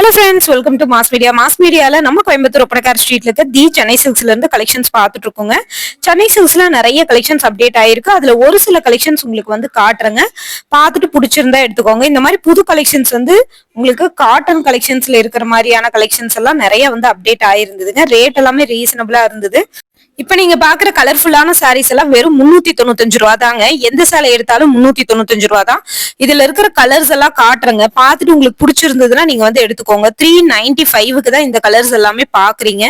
Hello friends, welcome to mass media. Mass மீடியாவில் நம்ம கோயம்புத்தூர் ஒப்பனக்கார் ஸ்ட்ரீட்ல இருக்க தி சென்னை சில்க்ஸ்ல இருந்து கலெக்ஷன்ஸ் பார்த்துட்டு இருக்கோங்க. சென்னை சில்க்ஸ்ல நிறைய கலெக்ஷன்ஸ் அப்டேட் ஆயிருக்கு. அதுல ஒரு சில கலெக்ஷன்ஸ் உங்களுக்கு வந்து காட்டுறேங்க. பார்த்துட்டு பிடிச்சிருந்தா எடுத்துக்கோங்க. இந்த மாதிரி புது கலெக்ஷன்ஸ் வந்து உங்களுக்கு காட்டன் கலெக்ஷன்ஸ்ல இருக்கிற மாதிரியான கலெக்ஷன்ஸ் எல்லாம் நிறைய வந்து அப்டேட் ஆயிருந்ததுங்க. ரேட் எல்லாமே ரீசனபிளா இருந்தது. இப்ப நீங்க பாக்குற கலர்ஃபுல்லான சாரீஸ் எல்லாம் வெறும் 395 ரூபா தாங்க. எந்த சேலை எடுத்தாலும் 395 ரூபா தான். இதுல இருக்கிற கலர்ஸ் எல்லாம் காட்டுறங்க. பார்த்துட்டு உங்களுக்கு பிடிச்சிருந்ததுன்னா நீங்க வந்து எடுத்துக்கோங்க. 395க்கு தான் இந்த கலர்ஸ் எல்லாமே பாக்குறீங்க.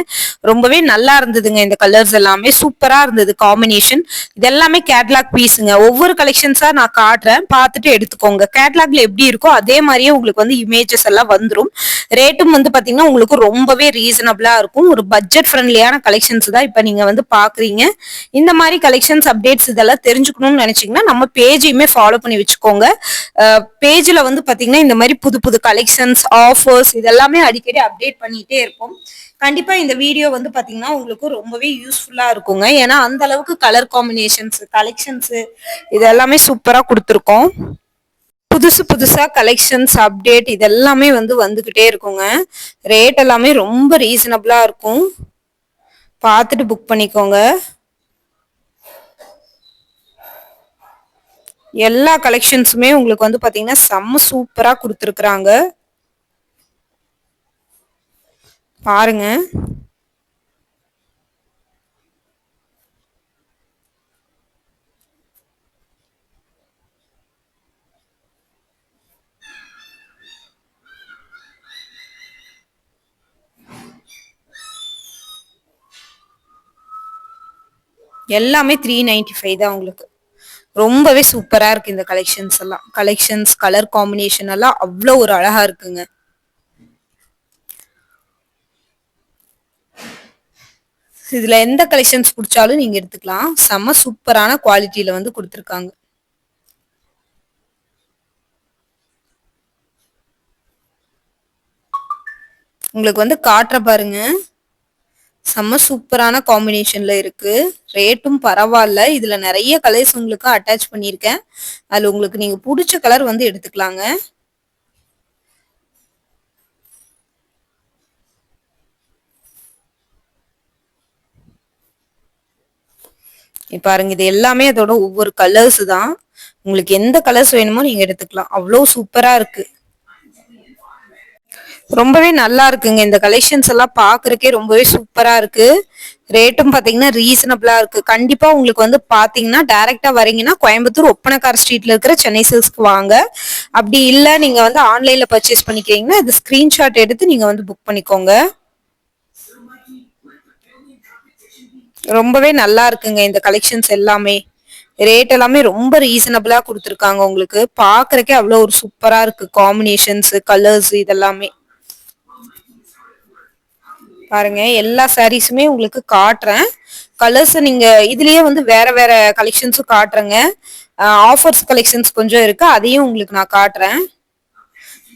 ரொம்பவே நல்லா இருந்ததுங்க. இந்த கலர்ஸ் எல்லாமே சூப்பரா இருந்தது காம்பினேஷன். இது எல்லாமே கேட்லாக் பீஸுங்க. ஒவ்வொரு கலெக்ஷன்ஸா நான் காட்டுறேன், பார்த்துட்டு எடுத்துக்கோங்க. கேட்லாக்ல எப்படி இருக்கோ அதே மாதிரியே உங்களுக்கு வந்து இமேஜஸ் எல்லாம் வந்துடும். ரேட்டும் வந்து பாத்தீங்கன்னா உங்களுக்கு ரொம்பவே ரீசனபிளா இருக்கும். ஒரு பட்ஜெட் ஃப்ரெண்ட்லியான கலெக்ஷன்ஸ் தான் இப்ப நீங்க வந்து பாக்குறீங்க. இந்த மாதிரி கலெக்ஷன்ஸ் அப்டேட்ஸ் இதெல்லாம் தெரிஞ்சுக்கணும்னு நினைச்சீங்கன்னா நம்ம பேஜையுமே ஃபாலோ பண்ணி வச்சுக்கோங்க. பேஜ்ல வந்து பாத்தீங்கன்னா இந்த மாதிரி புது புது கலெக்ஷன்ஸ், ஆஃபர்ஸ் இதெல்லாமே அடிக்கடி அப்டேட் பண்ணிட்டே இருப்போம். கண்டிப்பா இந்த வீடியோ வந்து பாத்தீங்கன்னா உங்களுக்கு ரொம்பவே யூஸ்ஃபுல்லா இருக்குங்க. ஏன்னா அந்த அளவுக்கு கலர் காம்பினேஷன்ஸ், கலெக்ஷன்ஸ் இதெல்லாமே சூப்பரா கொடுத்துருக்கோம். புதுசு புதுசா கலெக்ஷன்ஸ் அப்டேட் இதெல்லாமே வந்து வந்துகிட்டே இருக்குங்க. ரேட் எல்லாமே ரொம்ப ரீசனபிளா இருக்கும். பார்த்துட்டு புக் பண்ணிக்கோங்க. எல்லா கலெக்ஷன்ஸுமே உங்களுக்கு வந்து பாத்தீங்கன்னா செம்ம சூப்பரா கொடுத்துருக்குறாங்க. பாருங்க. எல்லாமே 395 தான் உங்களுக்கு. ரொம்பவே சூப்பரா இருக்கு இந்த கலெக்ஷன்ஸ் எல்லாம். கலெக்ஷன்ஸ், கலர் காம்பினேஷன் எல்லாம் அவ்வளோ ஒரு அழகா இருக்குங்க. இதுல எந்த கலெக்ஷன்ஸ் பிடிச்சாலும் நீங்க எடுத்துக்கலாம். செம்ம சூப்பரான குவாலிட்டியில வந்து கொடுத்துருக்காங்க. உங்களுக்கு வந்து காட்டுற பாருங்க. செம்ம சூப்பரான காம்பினேஷன்ல இருக்கு. ரேட்டும் பரவாயில்ல. இதுல நிறைய கலர்ஸ் உங்களுக்கு அட்டாச் பண்ணியிருக்கேன். அதுல உங்களுக்கு நீங்க பிடிச்ச கலர் வந்து எடுத்துக்கலாங்க. பாருங்க, இது எல்லாமே அதோட ஒவ்வொரு கலர்ஸ் தான். உங்களுக்கு எந்த கலர்ஸ் வேணுமோ நீங்க எடுத்துக்கலாம். அவ்வளோ சூப்பரா இருக்கு. ரொம்பவே நல்லா இருக்குங்க. இந்த கலெக்ஷன்ஸ் எல்லாம் பாக்குறதுக்கே ரொம்பவே சூப்பரா இருக்கு. ரேட்டும் பாத்தீங்கன்னா ரீசனபிளா இருக்கு. கண்டிப்பா உங்களுக்கு வந்து பாத்தீங்கன்னா டைரக்டா வரீங்கன்னா கோயம்புத்தூர் ஒப்பனக்கார் ஸ்ட்ரீட்ல இருக்கிற சென்னை சில்க்ஸ்க்கு வாங்க. அப்படி இல்ல நீங்க வந்து ஆன்லைன்ல பர்ச்சேஸ் பண்ணிக்கிறீங்கன்னா இது ஸ்கிரீன்ஷாட் எடுத்து நீங்க வந்து புக் பண்ணிக்கோங்க. ரொம்பவே நல்லா இருக்குங்க இந்த கலெக்ஷன்ஸ் எல்லாமே. ரேட் எல்லாமே ரொம்ப ரீசனபிளா கொடுத்துருக்காங்க. உங்களுக்கு பாக்குறதுக்கே அவ்வளவு ஒரு சூப்பரா இருக்கு. காம்பினேஷன்ஸ், கலர்ஸ் இதெல்லாமே பாருங்க. எல்லா சாரீஸுமே உங்களுக்கு காட்டுறேன். கலர்ஸ் நீங்க இதுலயே வந்து வேற வேற கலெக்ஷன்ஸும் காட்டுறேங்க. ஆஃபர்ஸ் கலெக்ஷன்ஸ் கொஞ்சம் இருக்கு, அதையும் உங்களுக்கு நான் காட்டுறேன்.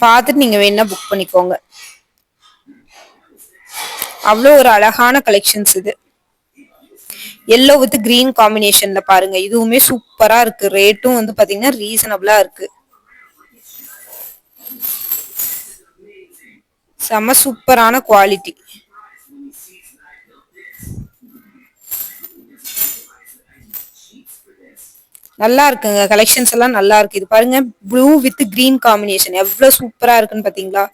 பார்த்துட்டு நீங்க வேணா புக் பண்ணிக்கோங்க. அவ்வளோ ஒரு அழகான கலெக்ஷன்ஸ் இது. எல்லோ வித் கிரீன் காம்பினேஷன்ல பாருங்க. இதுவுமே சூப்பரா இருக்கு. ரேட்டும் வந்து பாத்தீங்கன்னா ரீசனபிளா இருக்கு. செம சூப்பரான குவாலிட்டி. நல்லா இருக்குங்க. கலெக்ஷன்ஸ் எல்லாம் நல்லா இருக்கு. இது பாருங்க, ப்ளூ வித் கிரீன் காம்பினேஷன் எவ்வளவு சூப்பரா இருக்குன்னு பாத்தீங்களா?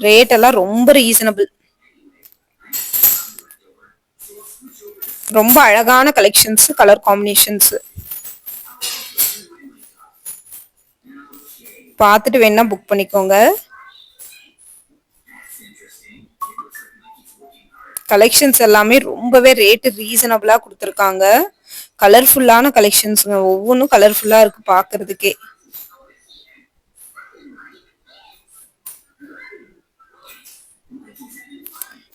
ரேட் எல்லாம் ரொம்ப ரீசனபிள். ரொம்ப அழகான கலெக்ஷன்ஸ், கலர் காம்பினேஷன்ஸ். பார்த்துட்டு வேணா புக் பண்ணிக்கோங்க. கலெக்ஷன்ஸ் எல்லாமே ரொம்பவே ரேட் ரீசனபிளா கொடுத்துருக்காங்க. கலர்ஃபுல்லான கலெக்ஷன்ஸ்ங்க. ஒவ்வொன்றும் கலர்ஃபுல்லா இருக்கு பாக்குறதுக்கே.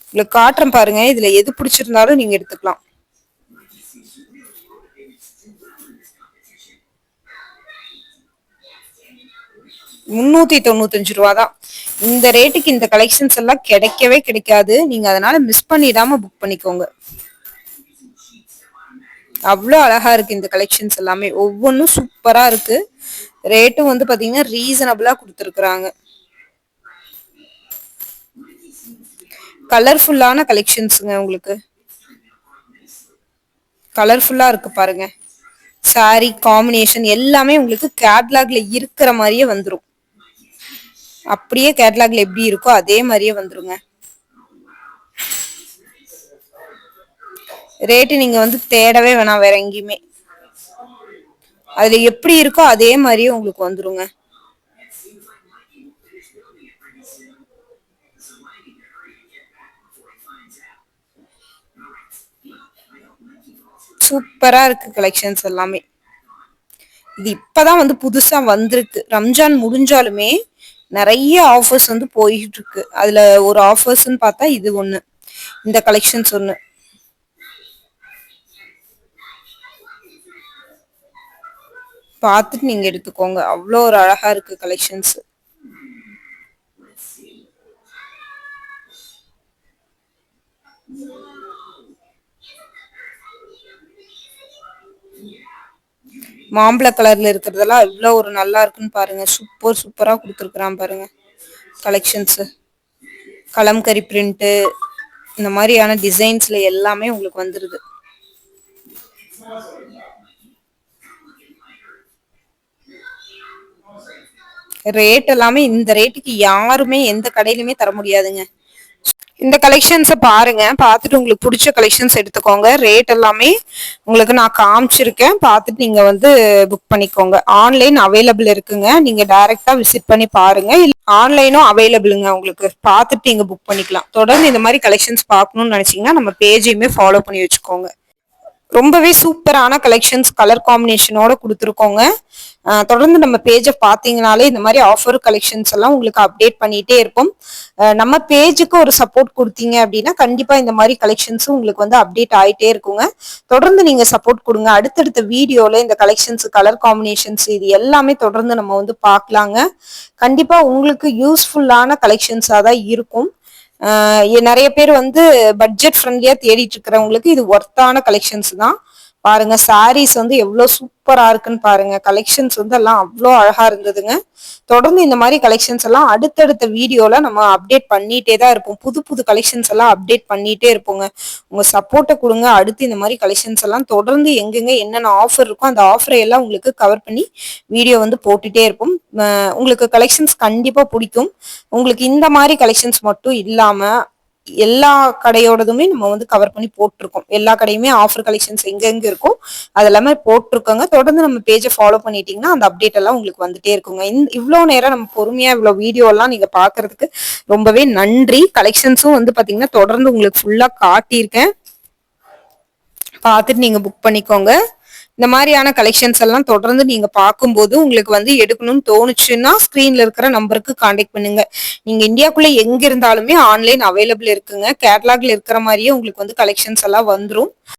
உங்களுக்கு காட்டுறேன் பாருங்க. இதுல எது பிடிச்சிருந்தாலும் நீங்க எடுத்துக்கலாம். ₹395 தான். இந்த ரேட்டுக்கு இந்த கலெக்ஷன்ஸ் எல்லாம் கிடைக்கவே கிடைக்காது. நீங்க அதனால மிஸ் பண்ணிடாம புக் பண்ணிக்கோங்க. அவ்வளோ அழகா இருக்கு இந்த கலெக்ஷன்ஸ் எல்லாமே. ஒவ்வொன்றும் சூப்பரா இருக்கு. ரேட்டும் வந்து பாத்தீங்கன்னா ரீசனபிளா கொடுத்துருக்குறாங்க. கலர்ஃபுல்லான கலெக்ஷன்ஸுங்க. உங்களுக்கு கலர்ஃபுல்லா இருக்கு பாருங்க. சாரி காம்பினேஷன் எல்லாமே உங்களுக்கு கேட்லாக்ல இருக்கிற மாதிரியே வந்துடும். அப்படியே கேட்லாக்ல எப்படி இருக்கோ அதே மாதிரியே வந்துருங்க. ரேட்டு நீங்க வந்து தேடவே வேணாம் வேற எங்கேயுமே. அதுல எப்படி இருக்கோ அதே மாதிரியே உங்களுக்கு வந்துருங்க. சூப்பரா இருக்கு கலெக்ஷன்ஸ் எல்லாமே. இது இப்பதான் வந்து புதுசா வந்திருக்கு. ரம்ஜான் முடிஞ்சாலுமே நிறைய ஆஃபர்ஸ் வந்து போயிட்டு இருக்கு. அதுல ஒரு ஆஃபர்ஸ்ன்னு பார்த்தா இது ஒண்ணு, இந்த கலெக்ஷன்ஸ் ஒண்ணு. பார்த்துட்டு நீங்க எடுத்துக்கோங்க. அவ்வளோ ஒரு அழகா இருக்கு கலெக்ஷன்ஸ். மாம்பழ கலர்ல இருக்கிறதெல்லாம் இவ்வளோ ஒரு நல்லா இருக்குன்னு பாருங்க. சூப்பரா கொடுத்துருக்குறான் பாருங்க கலெக்ஷன்ஸ். கலம்கரி பிரிண்ட் இந்த மாதிரியான டிசைன்ஸ்ல எல்லாமே உங்களுக்கு வந்துருது. ரேட் எல்லாமே இந்த ரேட்டுக்கு யாருமே எந்த கடையிலுமே தர முடியாதுங்க. இந்த கலெக்ஷன்ஸை பாருங்க. பார்த்துட்டு உங்களுக்கு பிடிச்ச கலெக்ஷன்ஸ் எடுத்துக்கோங்க. ரேட் எல்லாமே உங்களுக்கு நான் காமிச்சிருக்கேன். பார்த்துட்டு நீங்க வந்து புக் பண்ணிக்கோங்க. ஆன்லைன் அவைலபிள் இருக்குங்க. நீங்க டைரக்டா விசிட் பண்ணி பாருங்க. ஆன்லைனும் அவைலபிளுங்க. உங்களுக்கு பார்த்துட்டு நீங்க புக் பண்ணிக்கலாம். தொடர்ந்து இந்த மாதிரி கலெக்ஷன்ஸ் பார்க்கணும்னு நினைச்சீங்கன்னா நம்ம பேஜையுமே ஃபாலோ பண்ணி வச்சுக்கோங்க. ரொம்பவே சூப்பரான கலெக்ஷன்ஸ் கலர் காம்பினேஷனோட கொடுத்துருக்கோங்க. தொடர்ந்து நம்ம பேஜை பார்த்தீங்கனாலே இந்த மாதிரி ஆஃபர் கலெக்ஷன்ஸ் எல்லாம் உங்களுக்கு அப்டேட் பண்ணிட்டே இருப்போம். நம்ம பேஜுக்கு ஒரு சப்போர்ட் கொடுத்தீங்க அப்படின்னா கண்டிப்பா இந்த மாதிரி கலெக்ஷன்ஸும் உங்களுக்கு வந்து அப்டேட் ஆயிட்டே இருக்குங்க. தொடர்ந்து நீங்க சப்போர்ட் கொடுங்க. அடுத்தடுத்த வீடியோல இந்த கலெக்ஷன்ஸ் கலர் காம்பினேஷன்ஸ் இது எல்லாமே தொடர்ந்து நம்ம வந்து பார்க்கலாங்க. கண்டிப்பா உங்களுக்கு யூஸ்ஃபுல்லான கலெக்ஷன்ஸா தான் இருக்கும். நிறைய பேர் வந்து பட்ஜெட் ஃப்ரெண்ட்லியா தேடிட்டு இருக்கிறவங்களுக்கு இது ஒர்த்தான கலெக்ஷன்ஸ் தான். பாருங்க சாரீஸ் வந்து எவ்வளவு சூப்பரா இருக்குன்னு பாருங்க. கலெக்ஷன்ஸ் வந்து எல்லாம் அவ்வளோ அழகா இருந்ததுங்க. தொடர்ந்து இந்த மாதிரி கலெக்ஷன்ஸ் எல்லாம் அடுத்தடுத்த வீடியோல நம்ம அப்டேட் பண்ணிட்டே தான் இருப்போம். புது புது கலெக்ஷன்ஸ் எல்லாம் அப்டேட் பண்ணிட்டே இருப்போங்க. உங்க சப்போர்ட்டை கொடுங்க. அடுத்து இந்த மாதிரி கலெக்ஷன்ஸ் எல்லாம் தொடர்ந்து எங்கெங்க என்னென்ன ஆஃபர் இருக்கோ அந்த ஆஃபரை எல்லாம் உங்களுக்கு கவர் பண்ணி வீடியோ வந்து போட்டுட்டே இருப்போம். உங்களுக்கு கலெக்ஷன்ஸ் கண்டிப்பா பிடிக்கும். உங்களுக்கு இந்த மாதிரி கலெக்ஷன்ஸ் மட்டும் இல்லாம எல்லா கடையோடதுமே நம்ம வந்து கவர் பண்ணி போட்டிருக்கோம். எல்லா கடையுமே ஆஃபர் கலெக்ஷன்ஸ் எங்க இருக்கும் அதெல்லாமே போட்டிருக்கோங்க. தொடர்ந்து நம்ம பேஜை ஃபாலோ பண்ணிட்டீங்கன்னா அந்த அப்டேட் எல்லாம் உங்களுக்கு வந்துட்டே இருக்குங்க. இவ்வளவு நேரம் நம்ம பொறுமையா இவ்வளவு வீடியோ எல்லாம் நீங்க பாக்குறதுக்கு ரொம்பவே நன்றி. கலெக்ஷன்ஸும் வந்து பாத்தீங்கன்னா தொடர்ந்து உங்களுக்கு ஃபுல்லா காட்டியிருக்கேன். பார்த்துட்டு நீங்க புக் பண்ணிக்கோங்க. இந்த மாதிரியான கலெக்ஷன்ஸ் எல்லாம் தொடர்ந்து நீங்க பார்க்கும்போது உங்களுக்கு வந்து எடுக்கணும்னு தோணுச்சுன்னா ஸ்கிரீன்ல இருக்கிற நம்பருக்கு கான்டாக்ட் பண்ணுங்க. நீங்க இந்தியாக்குள்ள எங்க இருந்தாலுமே ஆன்லைன் அவைலபிள் இருக்குங்க. கேட்லாக்ல இருக்கிற மாதிரியே உங்களுக்கு வந்து கலெக்ஷன்ஸ் எல்லாம் வந்துரும்.